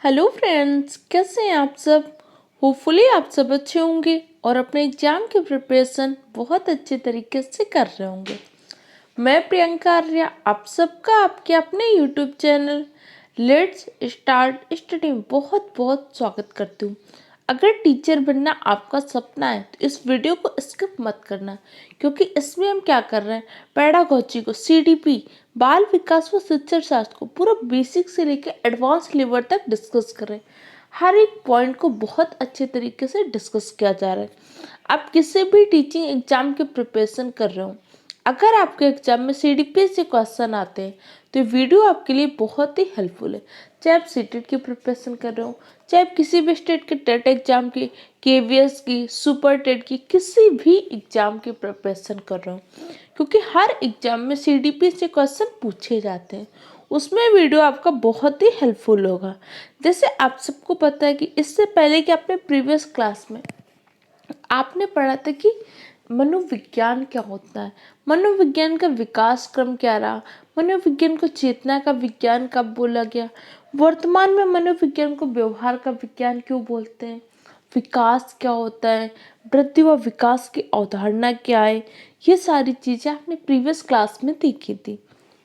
Hello friends, कैसे हैं आप सब। होपफुली आप सब अच्छे होंगे और अपने एग्जाम की प्रिपरेशन बहुत अच्छे तरीके से कर रहे होंगे। मैं प्रियंका आर्या आप सबका आपके अपने YouTube channel let's start study में बहुत बहुत स्वागत करती हूँ। अगर टीचर बनना आपका सपना है तो इस वीडियो को स्किप मत करना, क्योंकि इसमें हम क्या कर रहे हैं, पेडागोजी को, सीडीपी, बाल विकास व शिक्षण शास्त्र को पूरा बेसिक से लेकर एडवांस लेवल तक डिस्कस कर रहे हैं। हर एक पॉइंट को बहुत अच्छे तरीके से डिस्कस किया जा रहा है। आप किसी भी टीचिंग एग्जाम की प्रिपरेशन कर रहे हो, अगर आपके एग्जाम में सीडीपी से क्वेश्चन आते हैं तो ये वीडियो आपके लिए बहुत ही हेल्पफुल है। चाहे आप सीटेट की प्रिपरेशन कर रहे हो, चाहे आप किसी भी स्टेट के टेट एग्जाम की, केवीएस की, सुपर टेट की, किसी भी एग्जाम की प्रिपरेशन कर रहे हो, क्योंकि हर एग्जाम में सीडीपी से क्वेश्चन पूछे जाते हैं। उसमें वीडियो आपका बहुत ही हेल्पफुल होगा। जैसे आप सबको पता है कि इससे पहले कि आपने प्रीवियस क्लास में आपने पढ़ा था कि मनोविज्ञान क्या होता है, मनोविज्ञान का विकास क्रम क्या रहा, मनोविज्ञान को चेतना का विज्ञान कब बोला गया, वर्तमान में मनोविज्ञान को व्यवहार का विज्ञान क्यों बोलते हैं, विकास क्या होता है, वृद्धि व विकास की अवधारणा क्या है। ये सारी चीज़ें आपने प्रीवियस क्लास में देखी थी।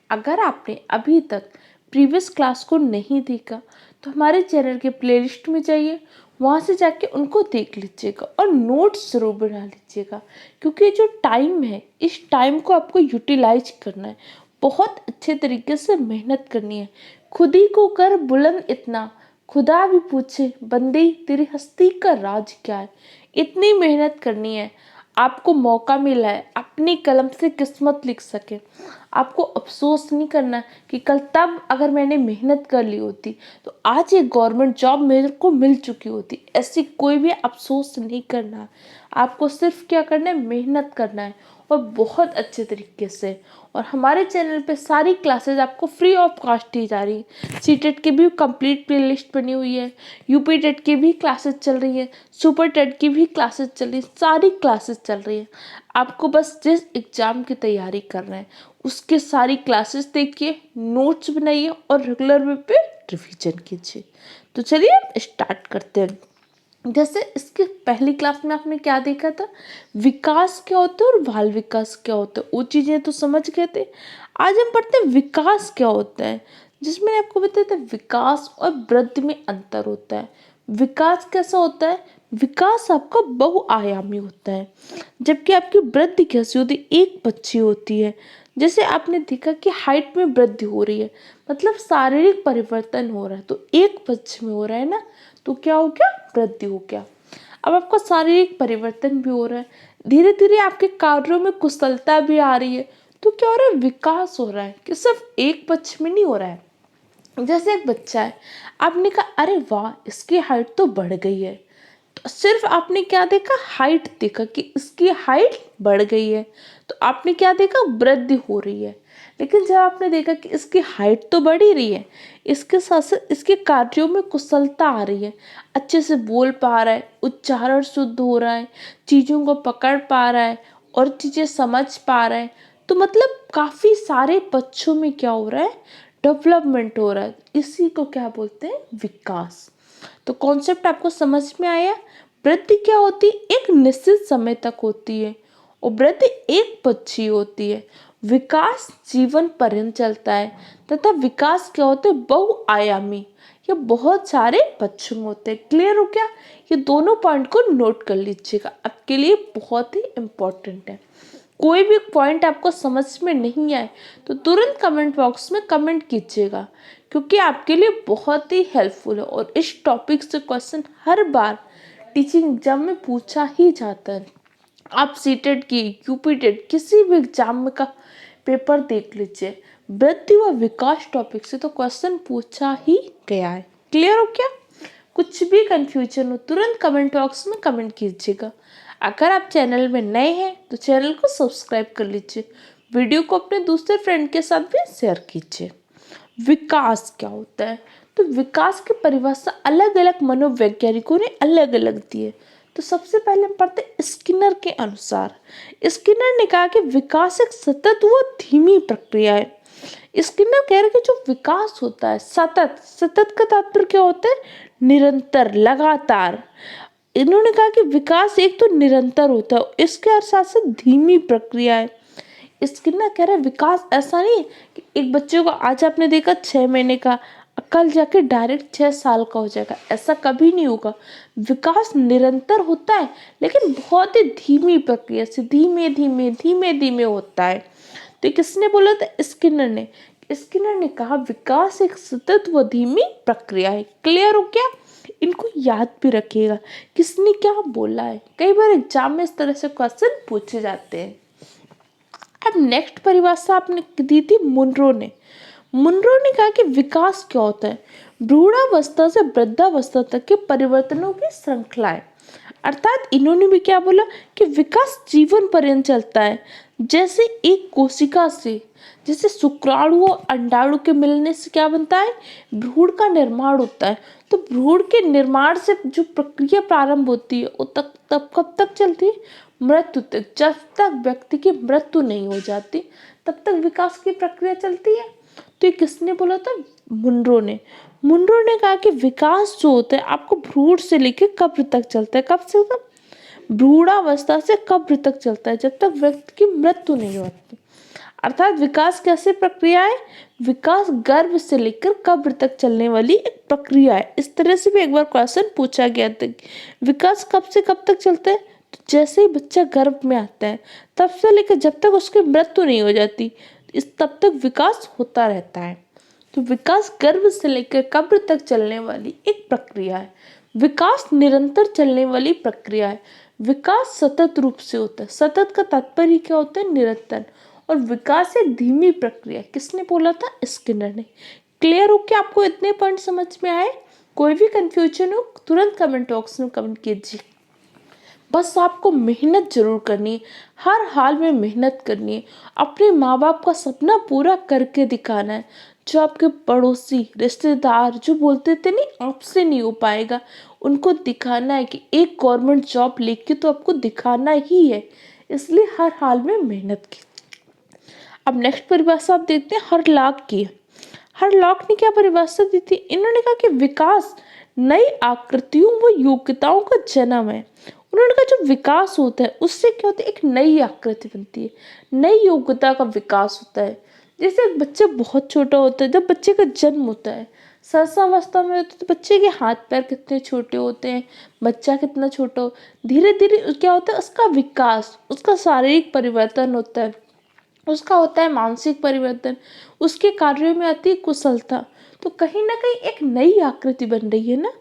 अगर आपने अभी तक प्रीवियस क्लास को नहीं देखा तो हमारे चैनल के प्लेलिस्ट में जाइए, वहाँ से जाके उनको देख लीजिएगा और नोट्स ज़रूर बना लीजिएगा, क्योंकि जो टाइम है इस टाइम को आपको यूटिलाइज करना है, बहुत अच्छे तरीके से मेहनत करनी है। खुद ही को कर बुलंद इतना, खुदा भी पूछे बंदे तेरी हस्ती का राज क्या है। इतनी मेहनत करनी है। आपको मौका मिला है अपनी कलम से किस्मत लिख सके। आपको अफसोस नहीं करना कि कल तब अगर मैंने मेहनत कर ली होती तो आज एक गवर्नमेंट जॉब मेरे को मिल चुकी होती। ऐसी कोई भी अफसोस नहीं करना। आपको सिर्फ क्या करना है, मेहनत करना है और बहुत अच्छे तरीके से। और हमारे चैनल पे सारी क्लासेस आपको फ्री ऑफ कॉस्ट दी जा रही है। सीटेट की भी कंप्लीट प्लेलिस्ट बनी हुई है, यूपी टेट की भी क्लासेस चल रही है, सुपर टेट की भी क्लासेस चल रही है, सारी क्लासेस चल रही है। आपको बस जिस एग्ज़ाम की तैयारी कर रहे हैं उसके सारी क्लासेस देखिए, नोट्स बनाइए और रेगुलर वे पे रिवीजन कीजिए। तो चलिए हम स्टार्ट करते हैं। जैसे इसके पहली क्लास में आपने क्या देखा था, विकास क्या होता है और बाल विकास क्या होता है, वो चीज़ें तो समझ गए थे। आज हम पढ़ते हैं विकास क्या होता है, जिसमें आपको बताया था विकास और वृद्धि में अंतर होता है। विकास कैसा होता है, विकास आपका बहुआयामी होता है, जबकि आपकी वृद्धि कैसी होती है, एक पक्षी होती है। जैसे आपने देखा कि हाइट में वृद्धि हो रही है, मतलब शारीरिक परिवर्तन हो रहा है, तो एक पक्ष में हो रहा है ना, तो क्या हो गया, वृद्धि हो गया। अब आपका शारीरिक परिवर्तन भी हो रहा है, धीरे धीरे आपके कार्यों में कुशलता भी आ रही है, तो क्या हो रहा है, विकास हो रहा है, कि सिर्फ एक पक्ष में नहीं हो रहा है। जैसे एक बच्चा है, आपने कहा अरे वाह इसकी हाइट तो बढ़ गई है, तो सिर्फ आपने क्या देखा, हाइट देखा कि इसकी हाइट बढ़ गई है, तो आपने क्या देखा, वृद्धि हो रही है। लेकिन जब आपने देखा कि इसकी हाइट तो बढ़ ही रही है, इसके साथ साथ इसके कार्यों में कुशलता आ रही है, अच्छे से बोल पा रहा है, उच्चारण शुद्ध हो रहा है, चीज़ों को पकड़ पा रहा है और चीज़ें समझ पा रहा है, तो मतलब काफ़ी सारे पक्षों में क्या हो रहा है, डेवलपमेंट हो रहा है। इसी को क्या बोलते हैं, विकास। तो कॉन्सेप्ट आपको समझ में आया। वृद्धि क्या होती है, एक निश्चित समय तक होती है और वृद्धि एक पक्षी होती है। विकास जीवन पर्यंत चलता है तथा विकास क्या होता है, बहुआयामी, ये बहुत सारे पक्ष में होते हैं। क्लियर हो क्या, ये दोनों पॉइंट को नोट कर लीजिएगा, आपके लिए बहुत ही इम्पोर्टेंट है। कोई भी पॉइंट आपको समझ में नहीं आए तो तुरंत कमेंट बॉक्स में कमेंट कीजिएगा, क्योंकि आपके लिए बहुत ही हेल्पफुल है और इस टॉपिक से क्वेश्चन हर बार टीचिंग एग्जाम में पूछा ही जाता है। आप सीटेट की, यूपी टेट, किसी भी एग्जाम का पेपर देख लीजिए, वृद्धि व विकास टॉपिक से तो क्वेश्चन पूछा ही गया है। क्लियर हो क्या, कुछ भी कंफ्यूजन हो तुरंत कमेंट बॉक्स में कमेंट कीजिएगा। अगर आप चैनल में नए हैं तो चैनल को सब्सक्राइब कर लीजिए, वीडियो को अपने दूसरे फ्रेंड के साथ भी शेयर कीजिए। विकास क्या होता है, तो विकास की परिभाषा अलग अलग मनोवैज्ञानिकों ने अलग अलग दी है। तो सबसे पहले हम पढ़ते हैं स्किनर के अनुसार। स्किनर ने कहा कि विकास एक सतत व धीमी प्रक्रिया है। स्किनर कह रहे कि जो विकास होता है सतत, सतत का तात्पर्य क्या होता है? निरंतर, लगातार। इन्होंने कहा कि विकास एक तो निरंतर होता है, इसके साथ साथ धीमी प्रक्रिया है। स्किनर कह रहे हैं विकास ऐसा नहीं कि एक बच्चे को आज आपने देखा 6 महीने का, कल जाके डायरेक्ट 6 साल का हो जाएगा, ऐसा कभी नहीं होगा। विकास निरंतर होता है लेकिन बहुत ही धीमी प्रक्रिया से, धीमे धीमे धीमे धीमे होता है। तो किसने बोला था? स्किनर ने। स्किनर ने कहा विकास एक सतत व धीमी प्रक्रिया है। क्लियर हो क्या? इनको याद भी रखिएगा किसने क्या बोला है, कई बार एग्जाम में इस तरह से क्वेश्चन पूछे जाते हैं। अब नेक्स्ट परिभाषा आपने दी थी मुनरो ने। मुनरो ने कहा कि विकास क्या होता है? भ्रूणावस्था से वृद्धावस्था तक के परिवर्तनों की श्रृंखला है। अर्थात इन्होंने भी क्या बोला कि विकास जीवन पर्यंत चलता है। जैसे एक कोशिका से, जैसे शुक्राणु और अंडाणु के मिलने से क्या बनता है? भ्रूण का निर्माण होता है। तो भ्रूण के निर्माण से जो प्रक्रिया प्रारंभ होती है वो तब कब तक चलती है? मृत्यु तक। जब तक व्यक्ति की मृत्यु नहीं हो जाती तब तक विकास की प्रक्रिया चलती है। तो ये किसने बोला था? मुनरो ने। मुनरो ने कहा कि विकास जो होता है आपको भ्रूण से लेकर कब्र तक चलता है। कब से कब? भ्रूणावस्था से कब्र तक चलता है, जब तक व्यक्ति की मृत्यु नहीं होती। अर्थात विकास कैसे प्रक्रिया है? विकास गर्भ से लेकर कब्र तक चलने वाली एक प्रक्रिया है। इस तरह से भी एक बार क्वेश्चन पूछा गया था। विकास कब से कब तक चलता है? तो जैसे ही बच्चा गर्भ में आता है तब से लेकर जब तक उसकी मृत्यु नहीं हो जाती, तब तक विकास होता रहता है। तो विकास गर्भ से लेकर कब्र तक चलने वाली एक प्रक्रिया है। विकास निरंतर चलने वाली प्रक्रिया है। विकास सतत रूप से होता है। सतत का तात्पर्य क्या होता है? निरंतर। और विकास एक धीमी प्रक्रिया। किसने बोला था? स्किनर ने। क्लियर हो क्या? आपको इतने पॉइंट समझ में आए? कोई भी कंफ्यूजन हो तुरंत कमेंट बॉक्स में कमेंट कीजिए। बस आपको मेहनत जरूर करनी है, हर हाल में मेहनत करनी है। अपने माँ बाप का सपना पूरा करके दिखाना है। जो आपके पड़ोसी रिश्तेदार जो बोलते थे नहीं आपसे नहीं हो पाएगा, उनको दिखाना है कि एक गवर्नमेंट जॉब लेके तो आपको दिखाना ही है। इसलिए हर हाल में मेहनत की। अब नेक्स्ट परिभाषा आप देखते हैं हरलॉक की। हरलॉक ने क्या परिभाषा दी थी? इन्होंने कहा कि विकास नई आकृतियों व योग्यताओं का जन्म है। उन्होंने कहा जो विकास होता है उससे क्या होता है? एक नई आकृति बनती है, नई योग्यता का विकास होता है। जैसे एक बच्चा बहुत छोटा होता है, जब बच्चे का जन्म होता है सर्वावस्था में होता है तो बच्चे के हाथ पैर कितने छोटे होते हैं, बच्चा कितना छोटा हो, धीरे धीरे क्या होता है? उसका विकास, उसका शारीरिक परिवर्तन होता है, उसका होता है मानसिक परिवर्तन, उसके कार्यों में आती है कुशलता। तो कहीं ना कहीं एक नई आकृति बन रही है ना।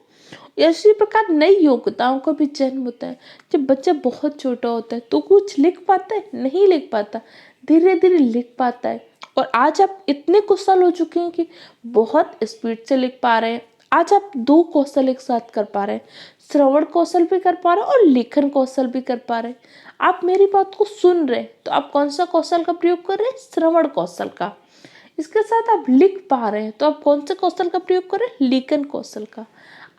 इसी प्रकार नई योग्यताओं का भी जन्म होता है। जब बच्चा बहुत छोटा होता है तो कुछ लिख पाता है? नहीं लिख पाता, धीरे धीरे लिख पाता है। और आज आप इतने कुशल हो चुके हैं कि बहुत स्पीड से लिख पा रहे हैं। आज आप 2 कौशल एक साथ कर पा रहे हैं, श्रवण कौशल भी कर पा रहे हैं और लेखन कौशल भी कर पा रहे हैं। आप मेरी बात को सुन रहे हैं तो आप कौन सा कौशल का प्रयोग कर रहे हैं? श्रवण कौशल का। इसके साथ आप लिख पा रहे हैं तो आप कौन से कौशल का प्रयोग कर रहे हैं? लेखन कौशल का।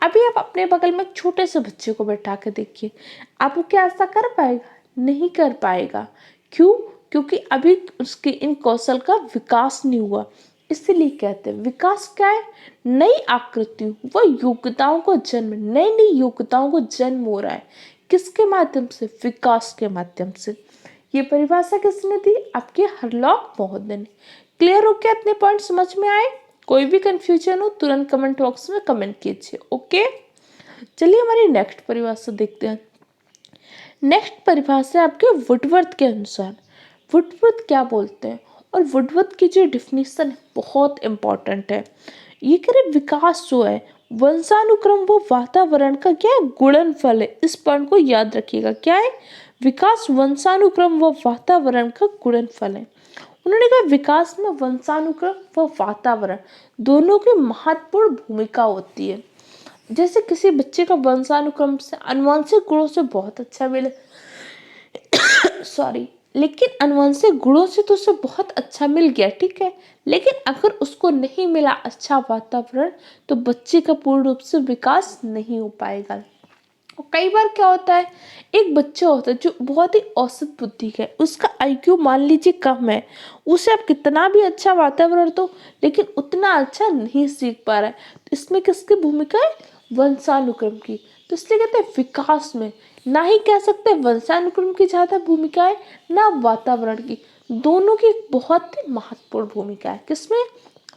अभी आप अपने बगल में एक छोटे से बच्चे को बैठा के देखिए, आप वो क्या ऐसा कर पाएगा? नहीं कर पाएगा। क्यों? क्योंकि अभी उसके इन कौशल का विकास नहीं हुआ। इसीलिए कहते हैं विकास क्या है? नई आकृतियों व योग्यताओं को जन्म, नई नई योग्यताओं को जन्म हो रहा है। किसके माध्यम से? विकास के माध्यम से। ये परिभाषा किसने दी? आपके हरलॉक महोदय ने। क्लियर हो क्या? इतने पॉइंट समझ में आए? कोई भी कंफ्यूजन हो तुरंत कमेंट बॉक्स में कमेंट कीजिए। ओके, चलिए हमारी नेक्स्ट परिभाषा देखते हैं। नेक्स्ट परिभाषा आपके वुडवर्थ के अनुसार। वुडवर्थ क्या बोलते हैं और वुडवर्थ की जो डिफिनीशन बहुत इंपॉर्टेंट है। ये कह रहे विकास जो है वंशानुक्रम व वातावरण का क्या है? गुणनफल है। इस पॉइंट को याद रखिएगा। क्या है? विकास वंशानुक्रम व वातावरण का गुणनफल है। उन्होंने कहा विकास में वंशानुक्रम व वातावरण दोनों की महत्वपूर्ण भूमिका होती है। जैसे किसी बच्चे का वंशानुक्रम से आनुवंशिक गुणों से बहुत अच्छा मिले सॉरी, लेकिन आनुवंशिक गुणों से तो उसे बहुत अच्छा मिल गया, ठीक है, लेकिन अगर उसको नहीं मिला अच्छा वातावरण तो बच्चे का पूर्ण रूप से विकास नहीं हो पाएगा। और कई बार क्या होता है, एक बच्चा होता है जो बहुत ही औसत बुद्धि का है, उसका आईक्यू मान लीजिए कम है, उसे आप कितना भी अच्छा वातावरण दो लेकिन उतना अच्छा नहीं सीख पा रहा है। तो इसमें किसकी भूमिका है, वंशानुक्रम की। तो इसलिए कहते हैं विकास में ना ही कह सकते वंशानुक्रम की ज्यादा भूमिका है ना वातावरण की, दोनों की बहुत ही महत्वपूर्ण भूमिका है। किसमें,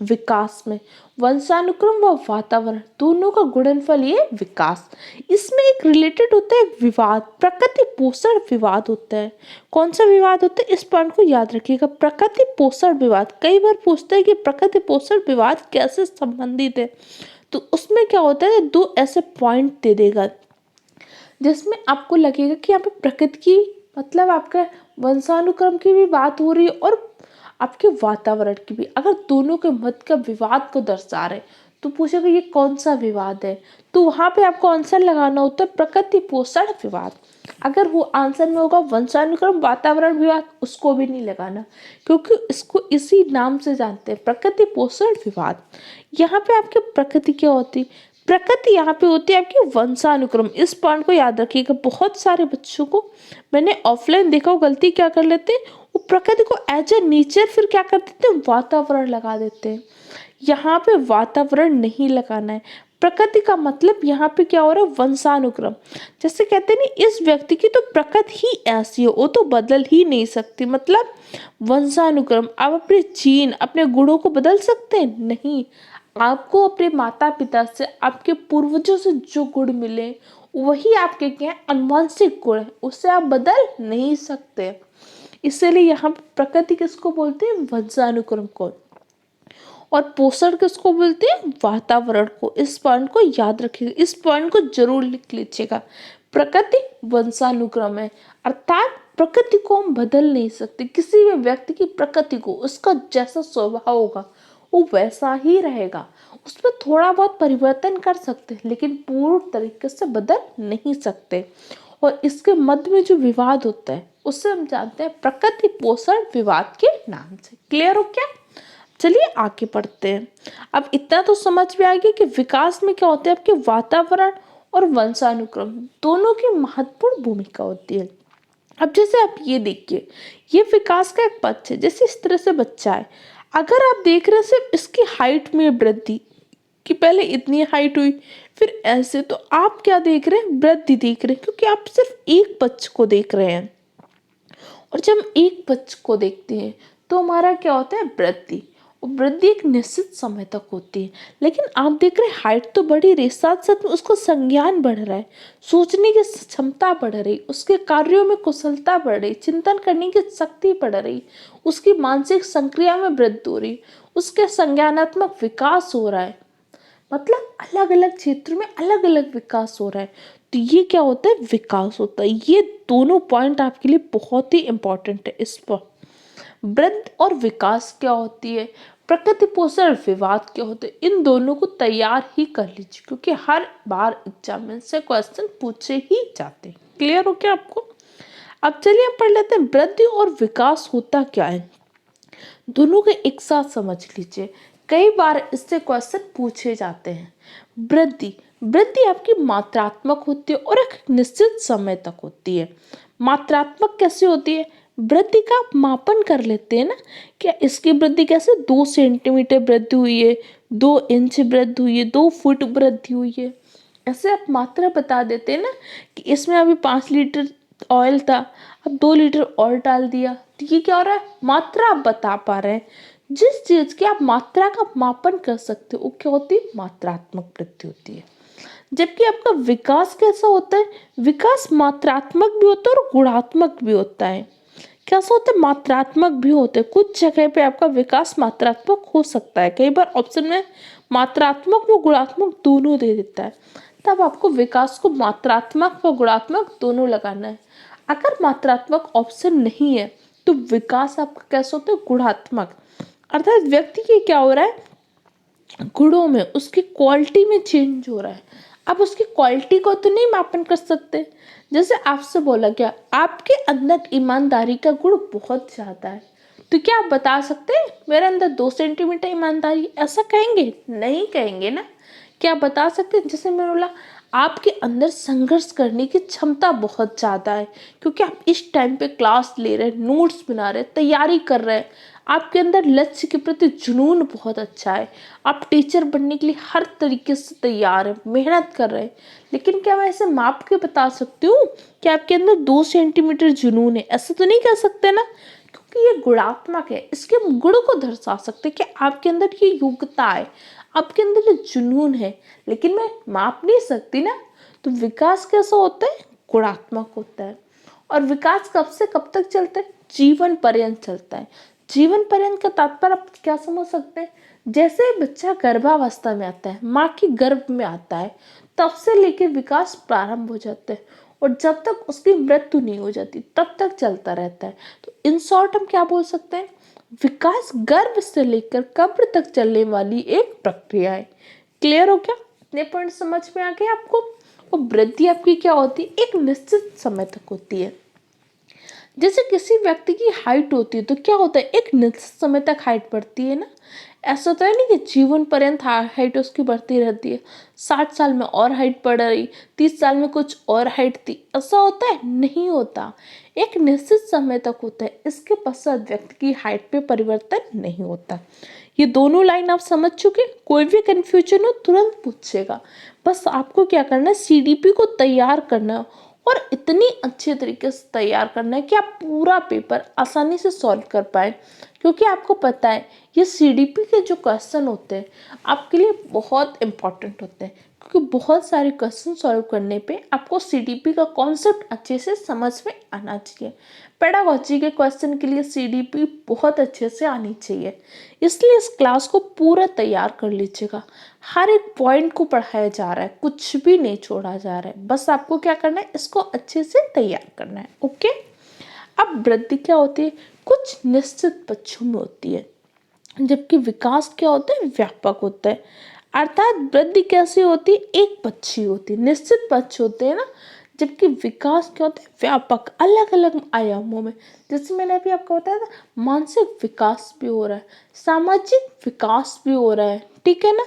विकास में। वंशानुक्रम व वातावरण दोनों का गुणनफल ये विकास। इसमें एक रिलेटेड होता है एक विवाद, प्रकृति पोषण विवाद होता है। कौन सा विवाद होता है, इस पॉइंट को याद रखिएगा, प्रकृति पोषण विवाद। कई बार पूछते हैं कि प्रकृति पोषण विवाद कैसे संबंधित है, तो उसमें क्या होता है, दो ऐसे पॉइंट दे देगा जिसमें आपको लगेगा कि यहाँ पे प्रकृति की मतलब आपका वंशानुक्रम की भी बात हो रही है और आपके वातावरण की भी। अगर दोनों के मत का विवाद को दर्शा रहे तो पूछेगा ये कौन सा विवाद है, तो वहां पे आपको आंसर लगाना होता है प्रकृति पोषण विवाद। अगर वो आंसर में होगा वंशानुक्रम वातावरण विवाद, उसको भी नहीं लगाना, क्योंकि इसको इसी नाम से जानते हैं, प्रकृति पोषण विवाद। यहाँ पे आपकी प्रकृति क्या होती, प्रकृति यहाँ पे होती है आपकी वंशानुक्रम। इस पॉइंट को याद रखिएगा। बहुत सारे बच्चों को मैंने ऑफलाइन देखा, वो गलती क्या कर लेते हैं, वो प्रकृति को एज ए नेचर फिर क्या कर देते हैं, वातावरण लगा देते हैं। यहाँ पे वातावरण नहीं लगाना है, प्रकृति का मतलब यहाँ पे क्या हो रहा है, वंशानुक्रम। जैसे कहते हैं ना, इस व्यक्ति की तो प्रकृति ही ऐसी हो, वो तो बदल ही नहीं सकती, मतलब वंशानुक्रम। आप अपने जीन अपने गुणों को बदल सकते हैं, नहीं। आपको अपने माता पिता से, आपके पूर्वजों से जो गुण मिले वही आपके क्या है, आनुवंशिक गुण है, उससे आप बदल नहीं सकते। इसलिए यहाँ पे प्रकृति किसको बोलते हैं, वंशानुक्रम को। और पोषण किसको बोलते हैं, वातावरण को। इस पॉइंट को याद रखिएगा, इस पॉइंट को जरूर लिख लीजिएगा। प्रकृति वंशानुक्रम है, अर्थात प्रकृति को हम बदल नहीं सकते। किसी भी व्यक्ति की प्रकृति को उसका जैसा स्वभाव होगा वो वैसा ही रहेगा, उसमें थोड़ा बहुत परिवर्तन कर सकते हैं लेकिन पूर्ण तरीके से बदल नहीं सकते। और इसके मध्य में जो विवाद होता है उससे हम जानते हैं प्रकृति पोषण विवाद के नाम से। क्लियर हो क्या, चलिए आगे बढ़ते हैं। अब इतना तो समझ में आ गया कि विकास में क्या होता है, आपके वातावरण और वंशानुक्रम दोनों की महत्वपूर्ण भूमिका होती है। अब जैसे आप ये देखिए, ये विकास का एक पक्ष है। जैसे इस तरह से बच्चा है, अगर आप देख रहे हैं सिर्फ इसकी हाइट में वृद्धि, कि पहले इतनी हाइट हुई फिर ऐसे, तो आप क्या देख रहे हैं, वृद्धि देख रहे हैं, क्योंकि आप सिर्फ एक पक्ष को देख रहे हैं। और जब हम एक पक्ष को देखते हैं तो हमारा क्या होता है, वृद्धि। और वृद्धि एक निश्चित समय तक होती है, लेकिन आप देख रहे हैं हाइट तो बढ़ ही रही, साथ साथ में उसका संज्ञान बढ़ रहा है, सोचने की क्षमता बढ़ रही, उसके कार्यों में कुशलता बढ़ रही, चिंतन करने की शक्ति बढ़ रही, उसकी मानसिक संक्रिया में वृद्धि हो रही, उसके संज्ञानात्मक विकास हो रहा है। मतलब अलग अलग क्षेत्र में अलग अलग विकास हो रहा है। तो ये क्या होता है, विकास होता है। ये दोनों पॉइंट आपके लिए बहुत ही इंपॉर्टेंट है। इस पर वृद्धि और विकास क्या होती है, प्रकृति पोषण विवाद क्या होते हैं, इन दोनों को तैयार ही कर लीजिए, क्योंकि हर बार एग्जाम में से क्वेश्चन पूछे ही जाते हैं। क्लियर हो क्या आपको। अब चलिए हम पढ़ लेते हैं वृद्धि और विकास होता क्या है, दोनों को एक साथ समझ लीजिए। कई बार इससे क्वेश्चन पूछे जाते हैं। वृद्धि, वृद्धि आपकी मात्रात्मक होती है और एक निश्चित समय तक होती है। मात्रात्मक कैसे होती है, वृद्धि का आप मापन कर लेते हैं ना, क्या इसकी वृद्धि कैसे, 2 सेंटीमीटर वृद्धि हुई है, 2 इंच वृद्धि हुई है, 2 फुट वृद्धि हुई है, ऐसे आप मात्रा बता देते हैं ना, कि इसमें अभी 5 लीटर ऑयल था, अब 2 लीटर और डाल दिया, तो ये क्या हो रहा है, मात्रा आप बता पा रहे हैं। जिस चीज की आप मात्रा का मापन कर सकते हो वो क्या होती है, मात्रात्मक वृद्धि होती है। जबकि आपका विकास कैसा होता है, विकास मात्रात्मक भी होता है और गुणात्मक भी होता है। कैसा होता है, मात्रात्मक भी होते हैं। कुछ जगह पे आपका विकास मात्रात्मक हो सकता है, कई बार ऑप्शन में मात्रात्मक व गुणात्मक दोनों दे देता है, तब आपको विकास को मात्रात्मक व गुणात्मक दोनों लगाना है। अगर मात्रात्मक ऑप्शन नहीं है तो विकास आपका कैसा होता है, गुणात्मक। अर्थात व्यक्ति के क्या हो रहा है, गुणों में, उसकी क्वालिटी में चेंज हो रहा है। आप उसकी क्वालिटी को तो नहीं मापन कर सकते। जैसे आपसे बोला गया आपके अंदर ईमानदारी का गुण बहुत ज्यादा है, तो क्या आप बता सकते हैं मेरे अंदर 2 सेंटीमीटर ईमानदारी, ऐसा कहेंगे, नहीं कहेंगे ना, क्या बता सकते हैं? जैसे मैंने बोला, आपके अंदर संघर्ष करने की क्षमता बहुत ज़्यादा है, क्योंकि आप इस टाइम पे क्लास ले रहे हैं, नोट्स बना रहे हैं, तैयारी कर रहे हैं। आपके अंदर लक्ष्य के प्रति जुनून बहुत अच्छा है। आप टीचर बनने के लिए हर तरीके से तैयार हैं, मेहनत कर रहे हैं। लेकिन क्या मैं ऐसे माप के बता सकती हूँ कि आपके अंदर 2 सेंटीमीटर जुनून है? ऐसा तो नहीं कह सकते ना, क्योंकि ये गुणात्मक है। इसके गुण को दर्शा सकते हैं कि आपके अंदर ये योग्यता है, आपके अंदर ये जुनून है, लेकिन मैं माप नहीं सकती ना। तो विकास कैसा होता है? गुणात्मक होता है। और विकास कब से कब तक चलता है? जीवन पर्यंत चलता है। जीवन पर्यंत का तात्पर्य आप क्या समझ सकते हैं? जैसे बच्चा गर्भावस्था में आता है, माँ की गर्भ में आता है, तब से लेकर विकास प्रारंभ हो जाता है, और जब तक उसकी मृत्यु नहीं हो जाती तब तक चलता रहता है। तो इन शॉर्ट हम क्या बोल सकते हैं? विकास गर्भ से लेकर कब्र तक चलने वाली एक प्रक्रिया है। क्लियर हो क्या? इतने पॉइंट समझ में आ गए आपको? और वृद्धि आपकी क्या होती है? एक निश्चित समय तक होती है। जैसे किसी व्यक्ति की हाइट होती है तो क्या होता है? एक निश्चित समय तक हाइट बढ़ती है ना। ऐसा तो है नहीं कि जीवन पर्यंत हाइट उसकी बढ़ती रहती है। 60 साल में और हाइट बढ़ रही, 30 साल में कुछ और हाइट थी, ऐसा होता है? नहीं होता। एक निश्चित समय तक होता है, इसके पश्चात व्यक्ति की हाइट पे परिवर्तन नहीं होता। ये दोनों लाइन आप समझ चुके? कोई भी कंफ्यूजन हो तुरंत पूछेगा। बस आपको क्या करना है? सीडीपी को तैयार करना है, और इतनी अच्छे तरीके से तैयार करना है कि आप पूरा पेपर आसानी से सॉल्व कर पाए। क्योंकि आपको पता है ये सीडीपी के जो क्वेश्चन होते हैं आपके लिए बहुत इंपॉर्टेंट होते हैं, क्योंकि बहुत सारे क्वेश्चन सॉल्व करने पे आपको सीडीपी का कॉन्सेप्ट अच्छे से समझ में आना चाहिए। पेडागोजी के क्वेश्चन के लिए सीडीपी बहुत अच्छे से आनी चाहिए। इसलिए इस क्लास को पूरा तैयार कर लीजिएगा। हर एक पॉइंट को पढ़ाया जा रहा है, कुछ भी नहीं छोड़ा जा रहा है। बस आपको क्या करना है? इसको अच्छे से तैयार करना है। ओके। अब वृद्धि क्या होती है? कुछ निश्चित पक्षों में होती है, जबकि विकास क्या होता है? व्यापक होता है। अर्थात वृद्धि कैसी होती है? एक पक्षी होती है, निश्चित पक्ष होते हैं ना। जबकि विकास क्या होता है? व्यापक, अलग अलग आयामों में। जैसे मैंने अभी आपको बताया था, मानसिक विकास भी हो रहा है, सामाजिक विकास भी हो रहा है, ठीक है ना,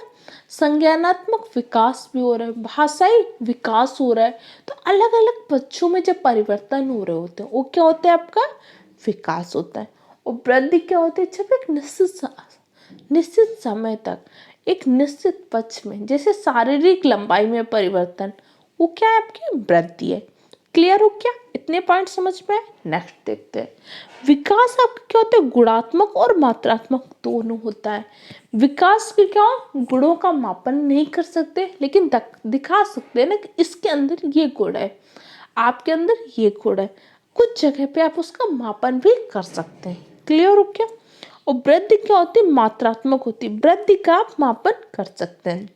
संज्ञानात्मक विकास भी हो रहा है, भाषाई विकास हो रहा है। तो अलग अलग पक्षों में जब परिवर्तन हो रहे होते हैं वो क्या होता है? आपका विकास होता है। और वृद्धि क्या होती है? जब एक निश्चित समय तक एक निश्चित पक्ष में, जैसे शारीरिक लंबाई में परिवर्तन, वो क्या है? आपकी वृद्धि है। क्लियर हो क्या? इतने पॉइंट समझ में आए? नेक्स्ट देखते हैं। विकास आपका क्या होता है? गुणात्मक और मात्रात्मक दोनों होता है। विकास के क्या, गुणों का मापन नहीं कर सकते, लेकिन दिखा सकते हैं ना कि इसके अंदर ये गुण है, आपके अंदर ये गुण है। कुछ जगह पे आप उसका मापन भी कर सकते हैं। क्लियर हो क्या? और वृद्धि क्या होती है? मात्रात्मक होती है। वृद्धि का आप मापन कर सकते हैं।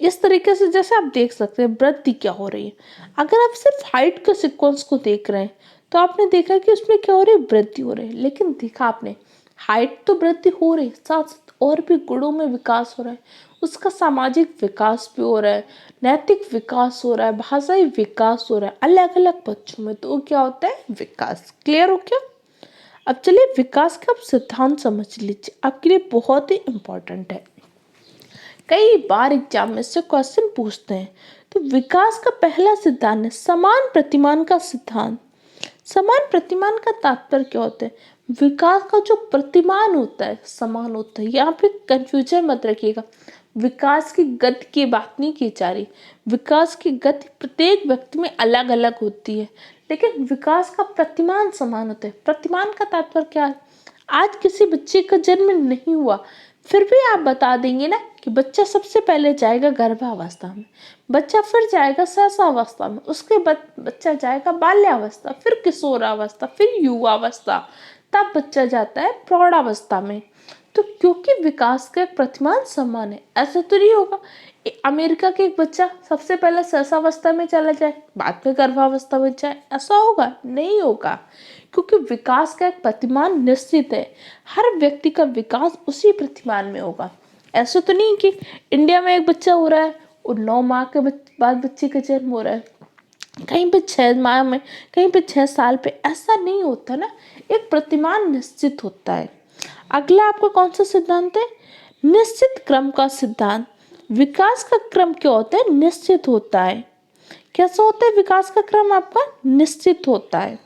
इस तरीके से जैसे आप देख सकते हैं वृद्धि क्या हो रही है। अगर आप सिर्फ हाइट के सीक्वेंस को देख रहे हैं तो आपने देखा कि उसमें क्या हो रही है? वृद्धि हो रही है। लेकिन देखा आपने, हाइट तो वृद्धि हो रही है, साथ साथ और भी गुणों में विकास हो रहा है। उसका सामाजिक विकास भी हो रहा है, नैतिक विकास हो रहा है, भाषाई विकास हो रहा है, अलग अलग पक्षों में। तो क्या होता है? विकास। क्लियर हो क्या? अब चलिए विकास का आप सिद्धांत समझ लीजिए, आपके लिए बहुत ही इंपॉर्टेंट है। कई बार एग्जाम में से क्वेश्चन पूछते हैं। तो विकास का पहला सिद्धांत है समान प्रतिमान का सिद्धांत। समान प्रतिमान का तात्पर्य क्या होता है? विकास का जो प्रतिमान होता है समान होता है। यहाँ पे कंफ्यूजन मत रखिएगा, विकास की गति की बात नहीं की जा रही। विकास की गति प्रत्येक व्यक्ति में अलग अलग होती है, लेकिन विकास का प्रतिमान समान होता है। प्रतिमान का तात्पर्य क्या है? आज किसी बच्चे का जन्म नहीं हुआ, फिर भी आप बता देंगे ना कि बच्चा सबसे पहले जाएगा गर्भावस्था में, बच्चा फिर जाएगा सहसावस्था में, उसके बाद बच्चा जाएगा बाल्यावस्था, फिर किशोरावस्था, फिर युवावस्था, तब बच्चा जाता है प्रौढ़ावस्था में। तो क्योंकि विकास का एक प्रतिमान समान है, ऐसा तो नहीं होगा अमेरिका के एक बच्चा सबसे पहले सहसावस्था में चला जाए बाद में गर्भावस्था में जाए, ऐसा होगा? नहीं होगा, क्योंकि विकास का एक प्रतिमान निश्चित है। हर व्यक्ति का विकास उसी प्रतिमान में होगा। ऐसा तो नहीं कि इंडिया में एक बच्चा हो रहा है और 9 माह के बाद बच्चे का जन्म हो रहा है, कहीं पे 6 माह में, कहीं पे 6 साल पे, ऐसा नहीं होता ना। एक प्रतिमान निश्चित होता है। अगला आपका कौन सा सिद्धांत है? निश्चित क्रम का सिद्धांत। विकास का क्रम क्या होता है? निश्चित होता है। कैसा होता है? विकास का क्रम आपका निश्चित होता है।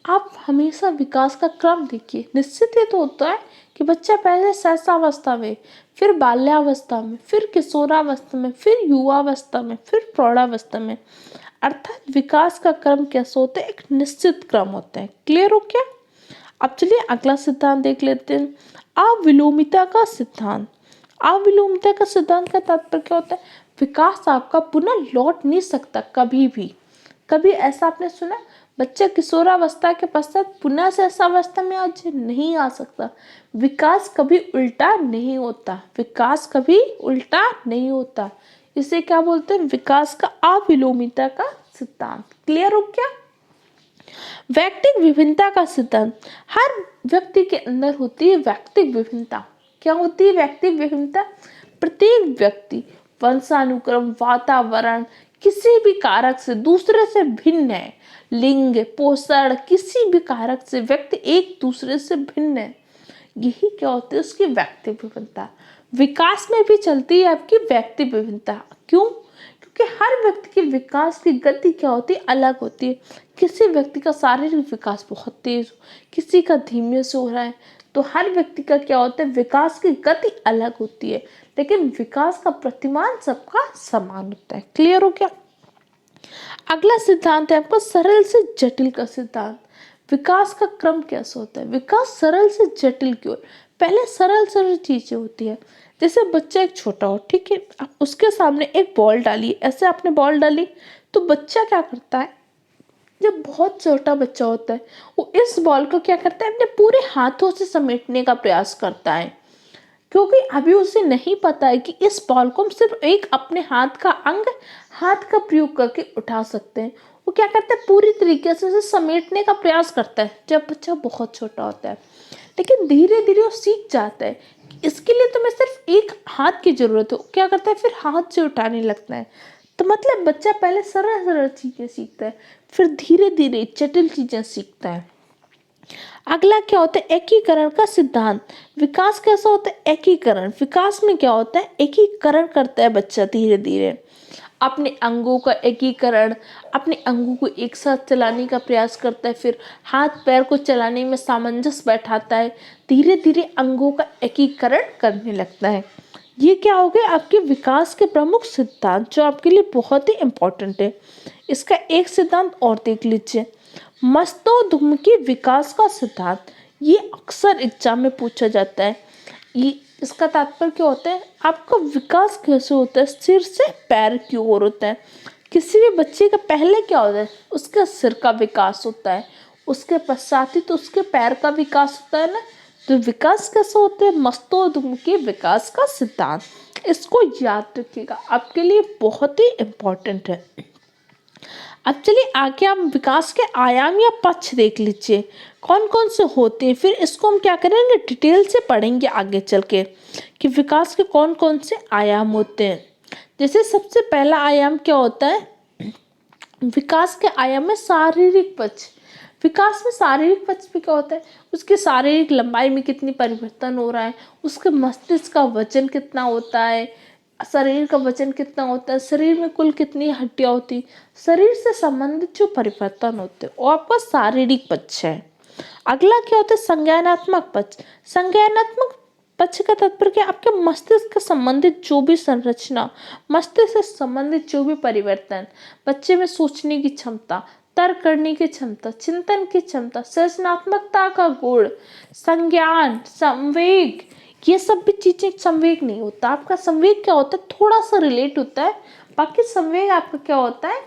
आप हमेशा विकास का क्रम देखिए, निश्चित ही तो होता है कि बच्चा पहले शैशवावस्था में, फिर बाल्यावस्था में, फिर किशोरावस्था में, फिर युवावस्था में, फिर प्रौढ़ावस्था में, अर्थात विकास का क्रम कैसा होता है? एक निश्चित क्रम होता है। क्लियर हो क्या? अब चलिए अगला सिद्धांत देख लेते हैं, अविलोमिता का सिद्धांत। अविलोमिता का सिद्धांत का तात्पर्य क्या होता है? विकास आपका पुनः लौट नहीं सकता कभी भी। कभी ऐसा आपने सुना बच्चा किशोरावस्था के पश्चात पुनः से ऐसा अवस्था में आज नहीं आ सकता। विकास कभी उल्टा नहीं होता, विकास कभी उल्टा नहीं होता। इसे क्या बोलते हैं? विकास का अविलोमिता का सिद्धांत। क्लियर हो क्या? व्यक्तिक विभिन्नता का सिद्धांत। हर व्यक्ति के अंदर होती है व्यक्तिक विभिन्नता। क्या होती है व्यक्तिक विभिन्नता? प्रत्येक व्यक्ति वंशानुक्रम, वातावरण, किसी भी कारक से दूसरे से भिन्न है। लिंग, पोषण, किसी भी कारक से व्यक्ति एक दूसरे से भिन्न है। यही क्या होती है? उसकी व्यक्तिक विभिन्नता। विकास में भी चलती है आपकी व्यक्तिक विभिन्नता। क्यों? क्योंकि हर व्यक्ति के विकास की गति क्या होती है? अलग होती है। किसी व्यक्ति का शारीरिक विकास बहुत तेज, किसी का धीमे से हो रहा है, तो हर व्यक्ति का क्या होता है? विकास की गति अलग होती है, लेकिन विकास का प्रतिमान सबका समान होता है। क्लियर हो क्या? अगला सिद्धांत है आपका सरल से जटिल का सिद्धांत। विकास का क्रम कैसा होता है? विकास सरल से जटिल की ओर। पहले सरल सरल चीजें होती है, जैसे बच्चा एक छोटा हो, ठीक है, आप उसके सामने एक बॉल डालिए, ऐसे आपने बॉल डाली तो बच्चा क्या करता है? जब बहुत छोटा बच्चा होता है वो इस बॉल को क्या करता है? अपने पूरे हाथों से समेटने का प्रयास करता है, क्योंकि अभी उसे नहीं पता है कि इस बॉल को हम सिर्फ एक अपने हाथ का अंग, हाथ का प्रयोग करके उठा सकते हैं। वो क्या करता है? पूरी तरीके से उसे समेटने का प्रयास करता है जब बच्चा बहुत छोटा होता है, लेकिन धीरे धीरे वो सीख जाता है कि इसके लिए तो मैं सिर्फ एक हाथ की जरूरत है। वो क्या करता है? फिर हाथ से उठाने लगता है। तो मतलब बच्चा पहले सरल सरल चीजें सीखता है, फिर धीरे धीरे जटिल चीजें सीखता है। अगला क्या होता है? एकीकरण का सिद्धांत। विकास कैसा होता है? एकीकरण। विकास में क्या होता है? एकीकरण करता है बच्चा धीरे धीरे, अपने अंगों का एकीकरण, अपने अंगों को एक साथ चलाने का प्रयास करता है, फिर हाथ पैर को चलाने में सामंजस्य बैठाता है, धीरे धीरे अंगों का एकीकरण करने लगता है। ये क्या हो गया? आपके विकास के प्रमुख सिद्धांत जो आपके लिए बहुत ही इम्पोर्टेंट है। इसका एक सिद्धांत और देख लीजिए, मस्तोधुम्की विकास का सिद्धांत। ये अक्सर एग्जाम में पूछा जाता है। ये इसका तात्पर्य क्या होता है? आपका विकास कैसे होता है? सिर से पैर की ओर होता है। किसी भी बच्चे का पहले क्या होता है? उसका सिर का विकास होता है, उसके पश्चात ही तो उसके पैर का विकास होता है ना। तो विकास कैसे होते हैं? मस्तोधुम्की विकास का सिद्धांत। इसको याद रखिएगा, आपके लिए बहुत ही इम्पोर्टेंट है। अब चलिए आगे आप विकास के आयाम या पक्ष देख लीजिए, कौन कौन से होते हैं। फिर इसको हम क्या करेंगे? डिटेल से पढ़ेंगे आगे चल के कि विकास के कौन कौन से आयाम होते हैं। जैसे सबसे पहला आयाम क्या होता है? विकास के आयाम में शारीरिक पक्ष। विकास में शारीरिक पक्ष भी क्या होता है? उसकी शारीरिक लंबाई में कितनी परिवर्तन हो रहा है, उसके मस्तिष्क का वजन कितना होता है, शरीर का वजन कितना होता है, शरीर में कुल कितनी हड्डियां होती, शरीर से संबंधित जो परिवर्तन होते हैं वो आपका शारीरिक पक्ष है। अगला क्या होता है? संज्ञानात्मक पक्ष। संज्ञानात्मक पक्ष का तात्पर्य क्या? आपके मस्तिष्क से संबंधित जो भी संरचना, मस्तिष्क से संबंधित जो भी परिवर्तन, बच्चे में सोचने की क्षमता, तर्क करने की क्षमता, चिंतन की क्षमता, सृजनात्मकता का गुण, संज्ञान, संवेग, ये सब भी चीजें। संवेग नहीं होता आपका, संवेग क्या होता है? थोड़ा सा रिलेट होता है, बाकी संवेग आपका क्या होता है?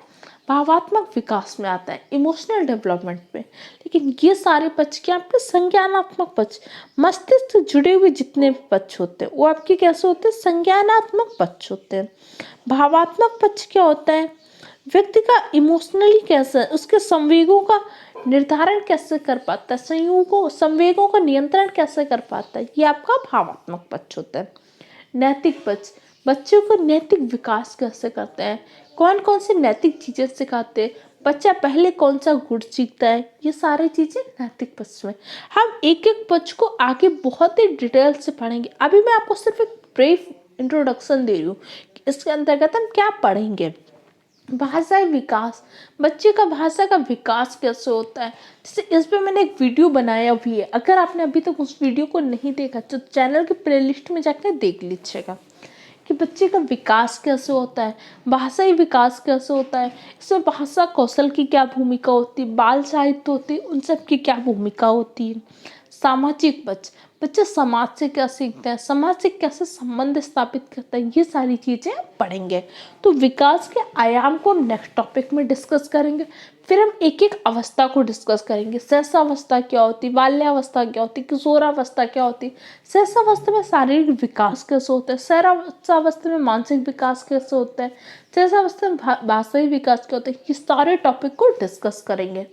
भावात्मक विकास में आता है, इमोशनल डेवलपमेंट में। लेकिन ये सारे पक्ष क्या? आपके संज्ञानात्मक पक्ष, मस्तिष्क से जुड़े हुए जितने भी पक्ष होते हैं वो आपके कैसे होते हैं? संज्ञानात्मक पक्ष होते हैं। भावात्मक पक्ष क्या होता है? व्यक्ति का इमोशनली कैसे, उसके संवेगों का निर्धारण कैसे कर पाता है, संवेगों का नियंत्रण कैसे कर पाता है, ये आपका भावात्मक पक्ष होता है। नैतिक पक्ष, बच्चों को नैतिक विकास कैसे करते हैं, कौन कौन से नैतिक चीजें सिखाते हैं, बच्चा पहले कौन सा गुण सीखता है, ये सारी चीजें नैतिक पक्ष में। हम एक एक पक्ष को आगे बहुत ही डिटेल से पढ़ेंगे। अभी मैं आपको सिर्फ एक ब्रीफ इंट्रोडक्शन दे रही हूँ। इसके अंतर्गत हम क्या पढ़ेंगे? भाषाई विकास, बच्चे का भाषा का विकास कैसे होता है। जैसे इस पे मैंने एक वीडियो बनाया भी है, अगर आपने अभी तक उस वीडियो को नहीं देखा तो चैनल के प्लेलिस्ट में जाकर देख लीजिएगा कि बच्चे का विकास कैसे होता है, भाषाई विकास कैसे होता है, इसमें भाषा कौशल की क्या भूमिका होती है, बाल साहित्य होती है, उन सब की क्या भूमिका होती है। सामाजिक बच्चे समाज से क्या सीखते हैं, समाज से कैसे संबंध स्थापित करते हैं, ये सारी चीज़ें पढ़ेंगे। तो विकास के आयाम को हम नेक्स्ट टॉपिक में डिस्कस करेंगे। फिर हम एक एक अवस्था को डिस्कस करेंगे। शैशवावस्था क्या होती, बाल्यावस्था क्या होती, किशोरावस्था क्या होती, शैशवावस्था में शारीरिक विकास कैसे होता है, शैशवावस्था में मानसिक विकास कैसे होता है, शैशवावस्था में भाषाई विकास क्या होता है, ये सारे टॉपिक को डिस्कस करेंगे।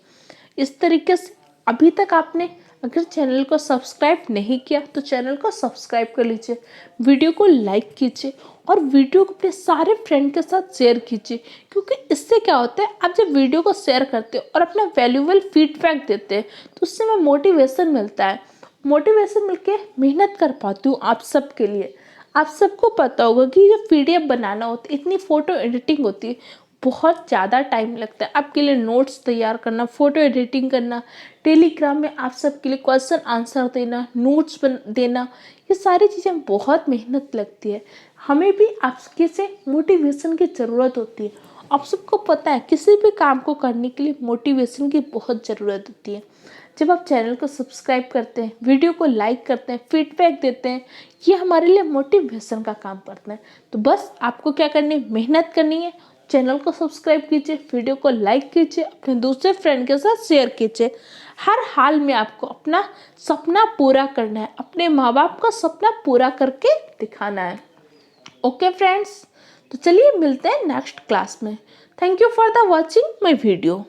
इस तरीके से अभी तक आपने अगर चैनल को सब्सक्राइब नहीं किया तो चैनल को सब्सक्राइब कर लीजिए, वीडियो को लाइक कीजिए और वीडियो को अपने सारे फ्रेंड के साथ शेयर कीजिए। क्योंकि इससे क्या होता है, आप जब वीडियो को शेयर करते हो और अपना वैल्यूएबल फीडबैक देते हैं तो उससे हमें मोटिवेशन मिलता है। मोटिवेशन मिलके मेहनत कर पाती हूँ आप सबके लिए। आप सबको पता होगा कि जो PDF बनाना होता है, इतनी फ़ोटो एडिटिंग होती है, बहुत ज़्यादा टाइम लगता है आपके लिए। नोट्स तैयार करना, फ़ोटो एडिटिंग करना, टेलीग्राम में आप सबके लिए क्वेश्चन आंसर देना, नोट्स देना, ये सारी चीज़ें बहुत मेहनत लगती है। हमें भी आपके से मोटिवेशन की ज़रूरत होती है। आप सबको पता है किसी भी काम को करने के लिए मोटिवेशन की बहुत ज़रूरत होती है। जब आप चैनल को सब्सक्राइब करते हैं, वीडियो को लाइक करते हैं, फीडबैक देते हैं, ये हमारे लिए मोटिवेशन का काम करते हैं। तो बस आपको क्या करनी है, मेहनत करनी है। चैनल को सब्सक्राइब कीजिए, वीडियो को लाइक कीजिए, अपने दूसरे फ्रेंड के साथ शेयर कीजिए। हर हाल में आपको अपना सपना पूरा करना है, अपने माँ बाप का सपना पूरा करके दिखाना है। ओके फ्रेंड्स, तो चलिए मिलते हैं नेक्स्ट क्लास में। Thank you for the watching my video.